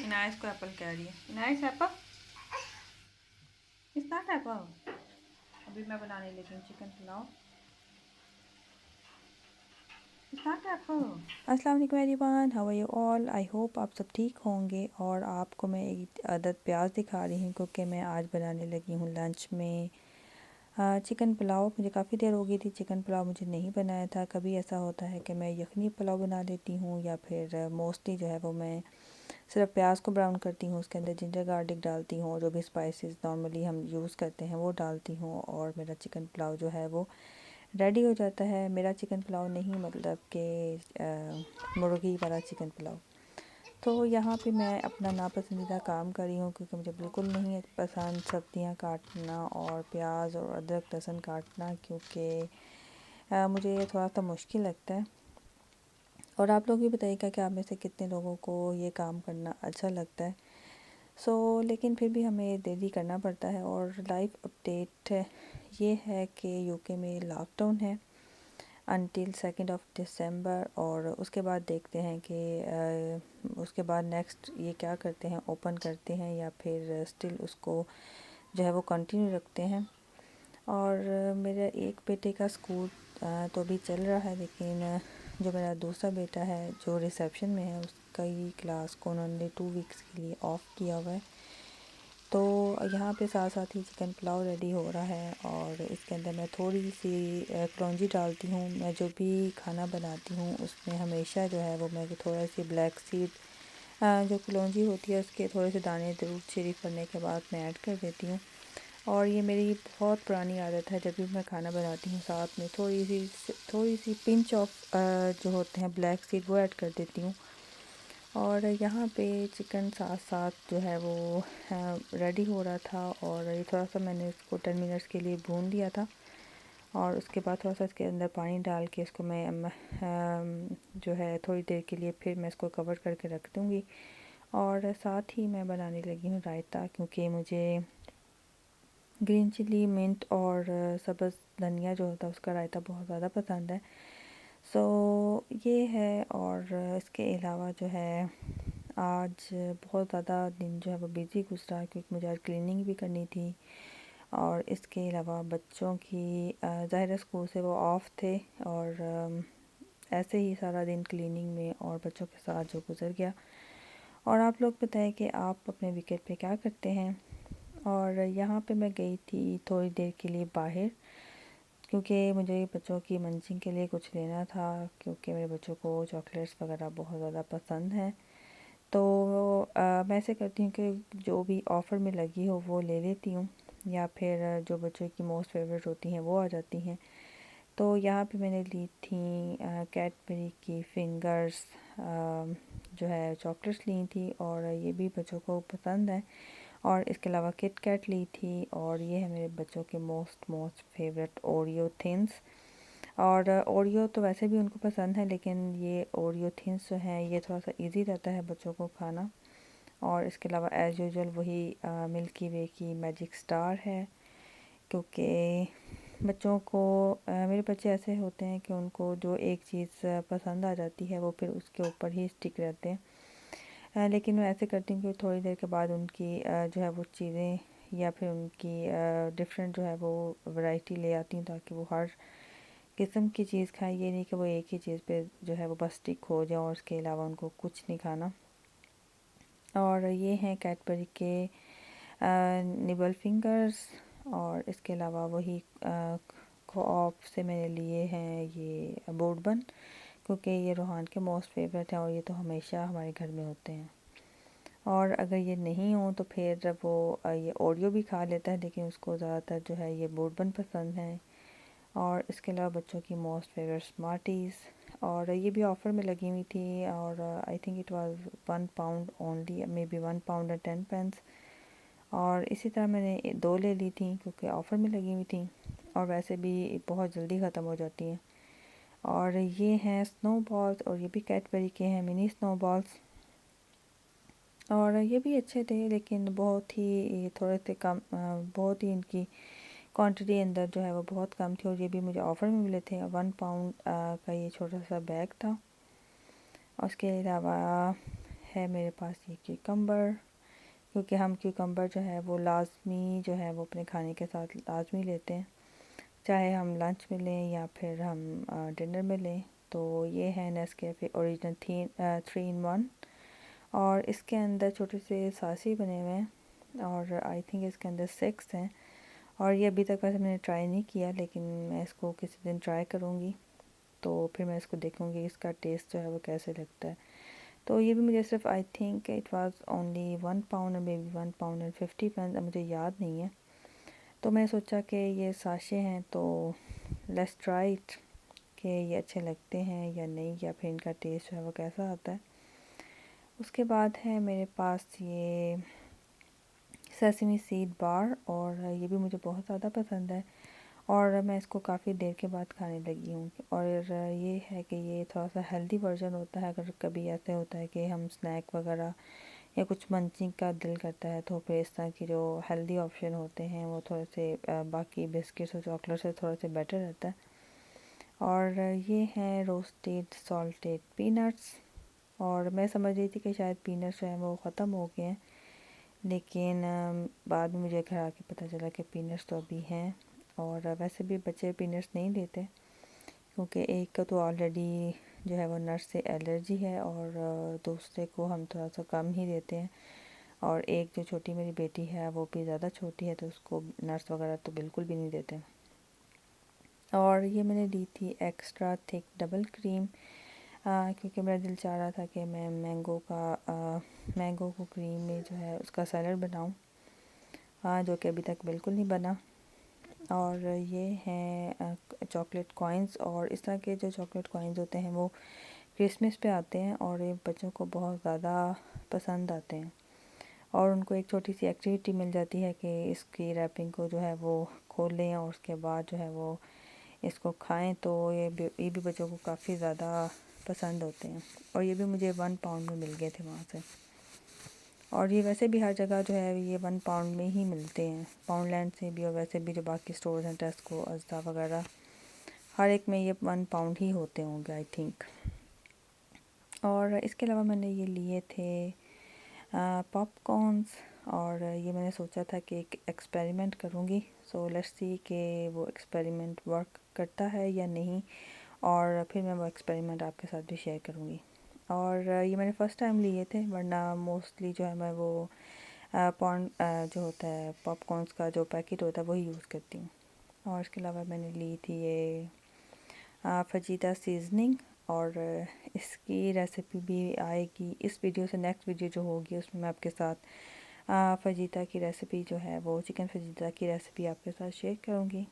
इनाया इसको एप्पल कह रही है। Inaya apple, it's not apple. अभी मैं बनाने लगी हूँ chicken pulao. It's not apple. अस्सलाम वालेकुम everyone, how are you all. I hope आप सब ठीक होंगे। और आपको मैं एक अदद प्याज दिखा रही हूँ क्योंकि मैं आज बनाने लगी हूँ लंच में चिकन पुलाव। मुझे काफ़ी देर हो गई थी चिकन पुलाव मुझे नहीं बनाया था। कभी ऐसा होता है कि मैं यखनी पुलाव बना लेती हूँ या फिर मोस्टली जो है वो मैं सिर्फ प्याज को ब्राउन करती हूँ, उसके अंदर जिंजर गार्लिक डालती हूँ और जो भी स्पाइसेस नॉर्मली हम यूज़ करते हैं वो डालती हूँ और मेरा चिकन पुलाव जो है वो रेडी हो जाता है। मेरा चिकन पुलाव नहीं, मतलब कि मुर्गी वाला चिकन पुलाव। तो यहाँ पे मैं अपना नापसंदीदा काम कर रही हूँ क्योंकि मुझे बिल्कुल नहीं पसंद सब्जियाँ काटना और प्याज और अदरक लहसुन काटना, क्योंकि मुझे ये थोड़ा सा मुश्किल लगता है। और आप लोग भी बताइएगा कि आप में से कितने लोगों को ये काम करना अच्छा लगता है। लेकिन फिर भी हमें डेली करना पड़ता है। और लाइव अपडेट ये है कि यूके में लॉकडाउन है अनटिल 2 दिसंबर। और उसके बाद देखते हैं कि उसके बाद नेक्स्ट ये क्या करते हैं, ओपन करते हैं या फिर स्टिल उसको जो है वो कंटिन्यू रखते हैं। और मेरे एक बेटे का स्कूल तो अभी चल रहा है, लेकिन जो मेरा दूसरा बेटा है जो रिसेप्शन में है उसका ही क्लास को उन्होंने 2 वीक्स के लिए ऑफ़ किया हुआ है। तो यहाँ पे साथ साथ ही चिकन पुलाव रेडी हो रहा है और इसके अंदर मैं थोड़ी सी कलौंजी डालती हूँ। मैं जो भी खाना बनाती हूँ उसमें हमेशा जो है वो मैं थोड़ा सी ब्लैक सीड जो कलौंजी होती है उसके थोड़े से दाने दूध चिरी करने के बाद मैं ऐड कर देती हूँ। और ये मेरी बहुत पुरानी आदत है, जब भी मैं खाना बनाती हूँ साथ में थोड़ी सी पिंच ऑफ जो होते हैं ब्लैक सीड वो ऐड कर देती हूँ। और यहाँ पे चिकन साथ साथ जो है वो रेडी हो रहा था और ये थोड़ा सा मैंने इसको 10 मिनट्स के लिए भून लिया था। और उसके बाद थोड़ा सा इसके अंदर पानी डाल के इसको मैं जो है थोड़ी देर के लिए फिर मैं इसको कवर करके रख दूँगी। और साथ ही मैं बनाने लगी हूँ रायता, क्योंकि मुझे ग्रीन चिली मिंट और सब्ज़ धनिया जो होता है उसका रायता बहुत ज़्यादा पसंद है। ये है। और इसके अलावा जो है आज बहुत ज़्यादा दिन जो है वो बिज़ी गुजरा क्योंकि मुझे आज क्लीनिंग भी करनी थी। और इसके अलावा बच्चों की ज़ाहिर स्कूल से वो ऑफ़ थे और ऐसे ही सारा दिन क्लीनिंग में और बच्चों के साथ जो गुज़र गया। और आप लोग बताएं कि आप अपने वीकेंड पे क्या करते हैं। और यहाँ पे मैं गई थी थोड़ी देर के लिए बाहर, क्योंकि मुझे बच्चों की मंचिंग के लिए कुछ लेना था, क्योंकि मेरे बच्चों को चॉकलेट्स वगैरह बहुत ज़्यादा पसंद हैं। तो मैं ऐसे करती हूँ कि जो भी ऑफ़र में लगी हो वो ले लेती हूँ, या फिर जो बच्चों की मोस्ट फेवरेट होती हैं वो आ जाती हैं। तो यहाँ पे मैंने ली थी कैडबरी की फिंगर्स जो है चॉकलेट्स ली थी और ये भी बच्चों को पसंद है। और इसके अलावा किट कैट ली थी और ये है मेरे बच्चों के मोस्ट फेवरेट ओरियो थिन्स। और ओरियो तो वैसे भी उनको पसंद है, लेकिन ये ओरियो थिन्स जो हैं ये थोड़ा सा इजी रहता है बच्चों को खाना। और इसके अलावा एज़ यूजुअल वही मिल्की वे की मैजिक स्टार है, क्योंकि बच्चों को मेरे बच्चे ऐसे होते हैं कि उनको जो एक चीज़ पसंद आ जाती है वो फिर उसके ऊपर ही स्टिक रहते हैं। लेकिन मैं ऐसे करती हूँ कि थोड़ी देर के बाद उनकी जो है वो चीज़ें या फिर उनकी डिफरेंट जो है वो वैरायटी ले आती हूँ, ताकि वो हर किस्म की चीज़ खाएं। ये नहीं कि वो एक ही चीज़ पे जो है वो बस स्टिक हो जाए और उसके अलावा उनको कुछ नहीं खाना। और ये हैं कैडबरी के निबल फिंगर्स। और इसके अलावा वही कोऑप से मैंने लिए हैं ये बोर्बन, क्योंकि ये रोहान के मोस्ट फेवरेट हैं और ये तो हमेशा हमारे घर में होते हैं। और अगर ये नहीं हो तो फिर वो ये ओरियो भी खा लेता है, लेकिन उसको ज़्यादातर जो है ये बोर्बन पसंद है। और इसके अलावा बच्चों की मोस्ट फेवरेट स्मार्टीज़, और ये भी ऑफ़र में लगी हुई थी और I think it was £1 only, may be £1 and 10 pence। और इसी तरह मैंने 2 ले ली थी क्योंकि ऑफ़र में लगी हुई थी और वैसे भी बहुत जल्दी ख़त्म हो जाती हैं। और ये हैं स्नो बॉल्स और ये भी कैडबरी के हैं मिनी स्नो बॉल्स। और ये भी अच्छे थे, लेकिन बहुत ही थोड़े से कम बहुत ही इनकी क्वांटिटी अंदर जो है वो बहुत कम थी। और ये भी मुझे ऑफ़र में मिले थे। £1 का ये छोटा सा बैग था। और उसके अलावा है मेरे पास ये क्यूकम्बर, क्योंकि हम क्यूकम्बर जो है वो लाजमी जो है वो अपने खाने के साथ लाजमी लेते हैं, चाहे हम लंच में लें या फिर हम डिनर में लें। तो ये है नेस्कैफ़े ओरिजिनल 3 in 1, और इसके अंदर छोटे से सासी बने हुए हैं और आई थिंक इसके अंदर 6 हैं। और ये अभी तक वैसे मैंने ट्राई नहीं किया, लेकिन मैं इसको किसी दिन ट्राई करूँगी, तो फिर मैं इसको देखूँगी इसका टेस्ट जो है वो कैसे लगता है। तो ये भी मुझे सिर्फ I think it was only 1 pound और may be 1 pound and 50 pence, मुझे याद नहीं है। तो मैं सोचा कि ये साशे हैं तो लेट्स ट्राई इट, कि ये अच्छे लगते हैं या नहीं, या फिर इनका टेस्ट जो है वो कैसा आता है। उसके बाद है मेरे पास ये सेसमी सीड बार, और ये भी मुझे बहुत ज़्यादा पसंद है और मैं इसको काफ़ी देर के बाद खाने लगी हूँ। और ये है कि ये थोड़ा सा हेल्दी वर्जन होता है। अगर कभी ऐसे होता है कि हम स्नैक वगैरह या कुछ मंचिंग का दिल करता है, तो फिर इस तरह की जो हेल्दी ऑप्शन होते हैं वो थोड़े से बाकी बिस्किट्स और चॉकलेट से थोड़ा सा बेटर रहता है। और ये हैं रोस्टेड सॉल्टेड पीनट्स, और मैं समझ रही थी कि शायद पीनट्स जो हैं वो ख़त्म हो गए हैं, लेकिन बाद में मुझे घर आके पता चला कि पीनट्स तो अभी हैं। और वैसे भी बच्चे पीनट्स नहीं लेते, क्योंकि एक का तो ऑलरेडी जो है वो नट्स से एलर्जी है, और दूसरे को हम थोड़ा सा कम ही देते हैं। और एक जो छोटी मेरी बेटी है वो भी ज़्यादा छोटी है, तो उसको नट्स वगैरह तो बिल्कुल भी नहीं देते। और ये मैंने ली थी एक्स्ट्रा थिक डबल क्रीम, क्योंकि मेरा दिल चाह रहा था कि मैं मैंगो को क्रीम में जो है उसका सैलड बनाऊं, जो कि अभी तक बिल्कुल नहीं बना। और ये हैं चॉकलेट कॉइन्स, और इस तरह के जो चॉकलेट कॉइन्स होते हैं वो क्रिसमस पे आते हैं और ये बच्चों को बहुत ज़्यादा पसंद आते हैं। और उनको एक छोटी सी एक्टिविटी मिल जाती है कि इसकी रैपिंग को जो है वो खोल लें और उसके बाद जो है वो इसको खाएं, तो ये भी बच्चों को काफ़ी ज़्यादा पसंद होते हैं। और ये भी मुझे 1 pound में मिल गए थे वहाँ से। और ये वैसे भी हर जगह जो है ये 1 pound में ही मिलते हैं, पाउंडलैंड से भी, और वैसे भी जो बाकी स्टोर्स हैं टेस्को, अज़दा वगैरह, हर एक में ये 1 pound ही होते होंगे आई थिंक। और इसके अलावा मैंने ये लिए थे पॉपकॉर्न्स, और ये मैंने सोचा था कि एक एक्सपेरिमेंट करूँगी। सो लेट्स सी कि वो एक्सपेरिमेंट वर्क करता है या नहीं, और फिर मैं वो एक्सपेरिमेंट आपके साथ भी शेयर करूँगी। और ये मैंने फ़र्स्ट टाइम लिए थे, वरना मोस्टली जो है मैं वो पॉन्ड जो होता है पॉपकॉर्न्स का जो पैकेट होता है वही यूज़ करती हूँ। और इसके अलावा मैंने ली थी ये फजीता सीजनिंग, और इसकी रेसिपी भी आएगी इस वीडियो से। नेक्स्ट वीडियो जो होगी उसमें मैं आपके साथ फजीता की रेसिपी जो है वो चिकन फजीता की रेसिपी आपके साथ शेयर करूँगी।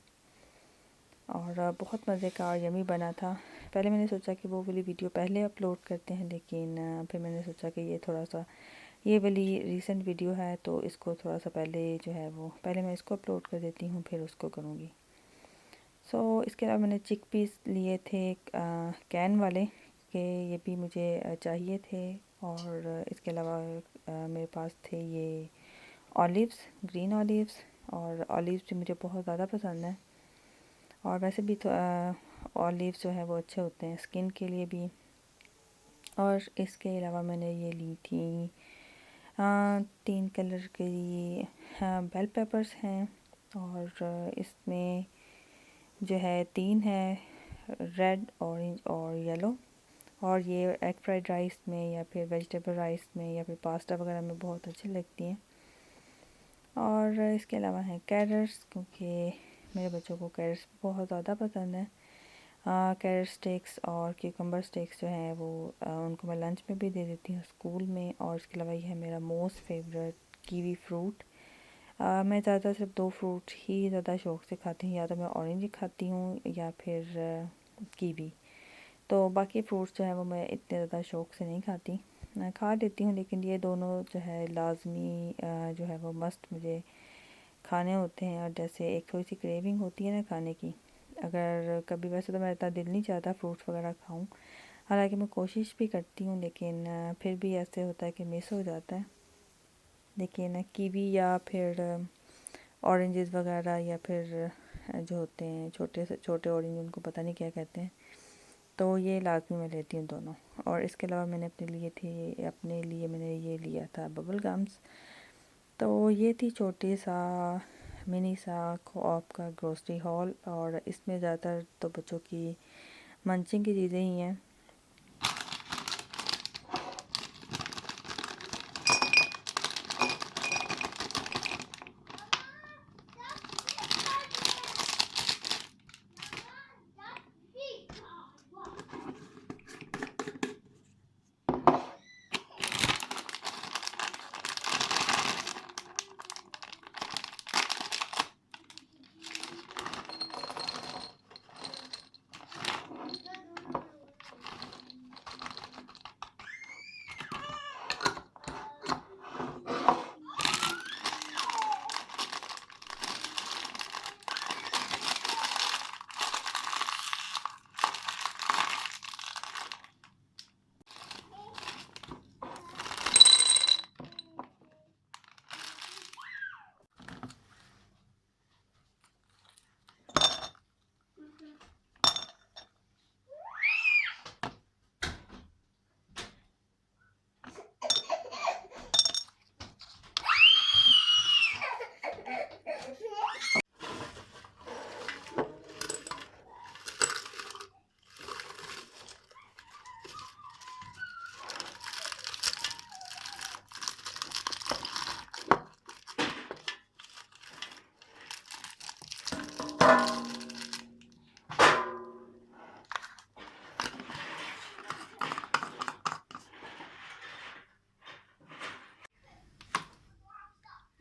और बहुत मज़े का और यमी बना था। पहले मैंने सोचा कि वो वाली वीडियो पहले अपलोड करते हैं, लेकिन फिर मैंने सोचा कि ये थोड़ा सा ये वाली रीसेंट वीडियो है, तो इसको थोड़ा सा पहले जो है वो पहले मैं इसको अपलोड कर देती हूँ, फिर उसको करूँगी। सो इसके अलावा मैंने चिक पीस लिए थे कैन वाले, कि ये भी मुझे चाहिए थे। और इसके अलावा मेरे पास थे ये ऑलिव्स, ग्रीन ऑलिव्स, और ऑलिव्स भी मुझे बहुत ज़्यादा पसंद है। और वैसे भी तो ऑलिव्स जो है वो अच्छे होते हैं स्किन के लिए भी। और इसके अलावा मैंने ये ली थी 3 कलर के ये बेल पेपर्स हैं, और इसमें जो है 3 है, रेड, ऑरेंज और येलो। और ये एग फ्राइड राइस में या फिर वेजिटेबल राइस में या फिर पास्ता वगैरह में बहुत अच्छी लगती हैं। और इसके अलावा हैं कैरट्स, क्योंकि मेरे बच्चों को कैरट्स बहुत ज़्यादा पसंद है। कैरट स्टिक्स और क्यूकम्बर स्टिक्स जो हैं वो उनको मैं लंच में भी दे देती हूँ स्कूल में। और इसके अलावा ये है मेरा मोस्ट फेवरेट कीवी फ्रूट। मैं ज़्यादा सिर्फ 2 फ्रूट ही ज़्यादा शौक़ से खाती हूँ, या तो मैं ऑरेंज ही खाती हूँ या फिर कीवी। तो बाकी फ्रूट्स जो है वो मैं इतने ज़्यादा शौक़ से नहीं खाती, खा लेती हूँ, लेकिन ये दोनों जो है लाजमी जो है वो मस्त मुझे खाने होते हैं। और जैसे एक थोड़ी सी क्रेविंग होती है ना खाने की, अगर कभी, वैसे तो मेरा इतना दिल नहीं चाहता फ्रूट्स वगैरह खाऊं, हालांकि मैं कोशिश भी करती हूँ, लेकिन फिर भी ऐसे होता है कि मिस हो जाता है। लेकिन कीवी या फिर ऑरेंजेस वगैरह, या फिर जो होते हैं छोटे से छोटे ऑरेंज, उनको पता नहीं क्या कहते हैं, तो ये लाजमी मैं लेती हूँ दोनों। और इसके अलावा मैंने अपने लिए मैंने ये लिया था बबल गम्स। तो ये थी छोटी सा मिनी सा कोऑप का ग्रोसरी हॉल, और इसमें ज़्यादातर तो बच्चों की मंचिंग की चीज़ें ही हैं।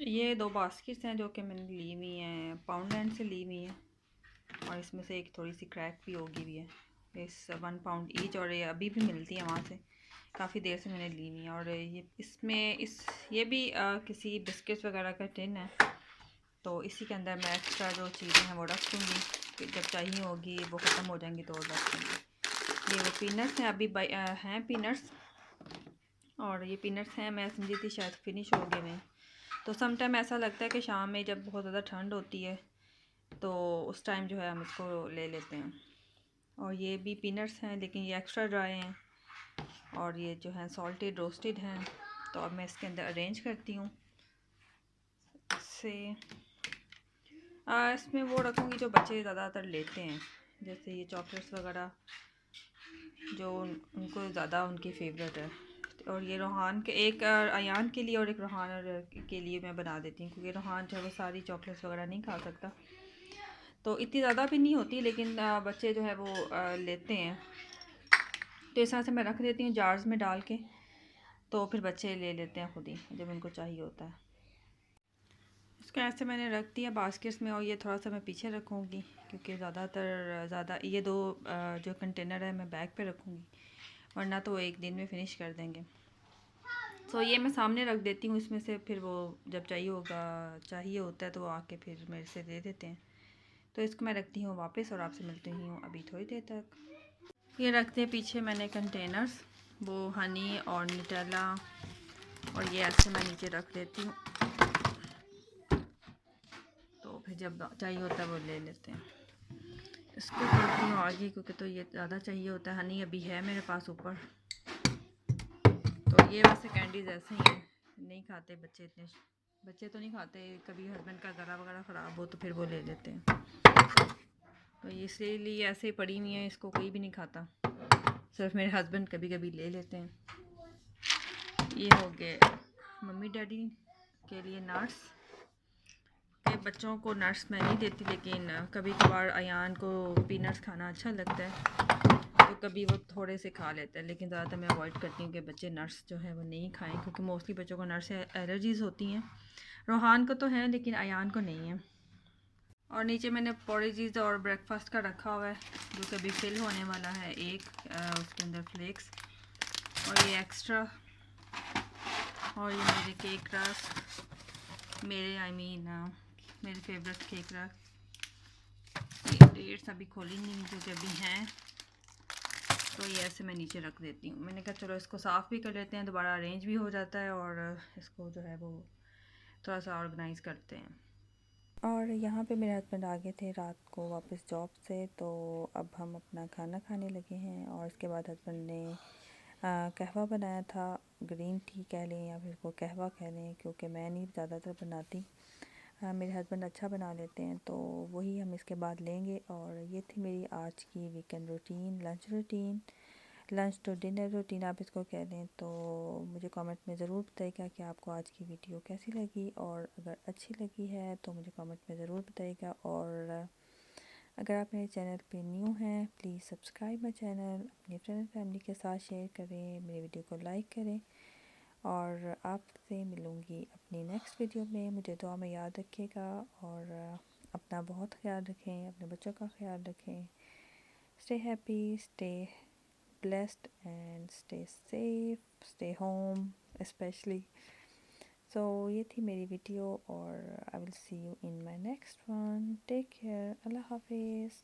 ये 2 बास्केट्स हैं जो कि मैंने ली हुई हैं, पाउंड एंड से ली हुई हैं, और इसमें से एक थोड़ी सी क्रैक भी होगी भी है। इस 1 पाउंड ईच, और ये अभी भी मिलती है वहाँ से, काफ़ी देर से मैंने ली हुई है। और ये भी किसी बिस्किट्स वगैरह का टिन है, तो इसी के अंदर मैं एक्स्ट्रा जो चीज़ें हैं वो रख दूँगी, कि जब चाहिए होगी वो ख़त्म हो जाएंगी तो और रख दूँगी। ये वो पीनट्स हैं, अभी हैं पीनट्स, और ये पीनट्स हैं, मैं समझी थी शायद फिनिश हो गए हैं। तो सम टाइम ऐसा लगता है कि शाम में जब बहुत ज़्यादा ठंड होती है तो उस टाइम जो है हम इसको ले लेते हैं। और ये भी पीनट्स हैं, लेकिन ये एक्स्ट्रा ड्राई हैं, और ये जो है सॉल्टेड रोस्टेड हैं। तो अब मैं इसके अंदर अरेंज करती हूँ। इसमें वो रखूँगी जो बच्चे ज़्यादातर लेते हैं, जैसे ये चॉकलेट्स वगैरह जो उनको ज़्यादा उनकी फेवरेट है। और ये रोहान के एक अयान के लिए और एक रोहान के लिए मैं बना देती हूँ, क्योंकि रोहान जो है वो सारी चॉकलेट्स वगैरह नहीं खा सकता, तो इतनी ज़्यादा भी नहीं होती, लेकिन बच्चे जो है वो लेते हैं। तो इस तरह से मैं रख देती हूँ जार्स में डाल के, तो फिर बच्चे ले लेते हैं खुद ही जब उनको चाहिए होता है। इसको ऐसे मैंने रख दिया बास्केट्स में, और ये थोड़ा सा मैं पीछे रखूँगी, क्योंकि ज़्यादा ये 2 जो कंटेनर है मैं बैग पे रखूँगी, वरना तो एक दिन में फ़िनिश कर देंगे। तो ये मैं सामने रख देती हूँ, इसमें से फिर वो जब चाहिए होता है तो वो आके फिर मेरे से दे देते हैं। तो इसको मैं रखती हूँ वापस, और आपसे मिलती हूँ अभी थोड़ी देर तक। ये रखते हैं पीछे मैंने कंटेनर्स, वो हनी और न्यूटेला, और ये ऐसे मैं नीचे रख देती हूँ, तो फिर जब चाहिए होता है वो ले लेते हैं। इसको करती हूँ आगे, क्योंकि तो ये ज़्यादा चाहिए होता है। हनी अभी है मेरे पास ऊपर। तो ये वैसे कैंडीज़ ऐसे ही हैं, नहीं खाते बच्चे, इतने बच्चे तो नहीं खाते। कभी हस्बैंड का गला वगैरह ख़राब हो तो फिर वो ले लेते हैं, तो इसीलिए ऐसे ही पड़ी हुई है, इसको कोई भी नहीं खाता, सिर्फ मेरे हस्बैंड कभी कभी ले लेते हैं। ये हो गए मम्मी डैडी के लिए नट्स, के बच्चों को नट्स मैं नहीं देती, लेकिन कभी कभार अयान को पीनट्स खाना अच्छा लगता है, तो कभी वो थोड़े से खा लेते हैं, लेकिन ज़्यादातर मैं अवॉइड करती हूँ कि बच्चे नट्स जो है वो नहीं खाएं, क्योंकि मोस्टली बच्चों को नट्स से एलर्जीज़ होती हैं। रोहान को तो है, लेकिन अयान को नहीं है। और नीचे मैंने पॉरेजीज और ब्रेकफास्ट का रखा हुआ है, जो कभी फिल होने वाला है, उसके अंदर फ्लेक्स, और ये एक्स्ट्रा, और ये मेरे केक रस्क, मेरे फेवरेट केक रस्क। ये डेट्स अभी खोली नहीं, क्योंकि अभी हैं, तो ये ऐसे मैं नीचे रख देती हूँ। मैंने कहा चलो इसको साफ़ भी कर लेते हैं, दोबारा अरेंज भी हो जाता है, और इसको जो है वो थोड़ा सा ऑर्गेनाइज़ करते हैं। और यहाँ पे मेरे हस्बैंड आ गए थे रात को वापस जॉब से, तो अब हम अपना खाना खाने लगे हैं। और इसके बाद हस्बैंड ने कहवा बनाया था, ग्रीन टी कह लें या फिर उसको कहवा कह लें, क्योंकि मैं नहीं ज़्यादातर बनाती। मेरे हस्बैंड अच्छा बना लेते हैं, तो वही हम इसके बाद लेंगे। और ये थी मेरी आज की weekend routine, lunch to dinner routine आप इसको कह लें। तो मुझे कमेंट में ज़रूर बताइएगा कि आपको आज की वीडियो कैसी लगी, और अगर अच्छी लगी है तो मुझे कमेंट में ज़रूर बताइएगा। और अगर आप मेरे चैनल पे न्यू हैं, प्लीज़ सब्सक्राइब माई चैनल, अपनी फ्रेंड एंड फैमिली के साथ शेयर करें, मेरी वीडियो को लाइक करें। और आपसे मिलूँगी अपनी नेक्स्ट वीडियो में। मुझे दुआ में याद रखिएगा, और अपना बहुत ख्याल रखें, अपने बच्चों का ख्याल रखें। Stay happy, stay blessed, and stay safe, stay home especially. So ये थी मेरी वीडियो, और I will see you in my next one. Take care. Allah Hafiz.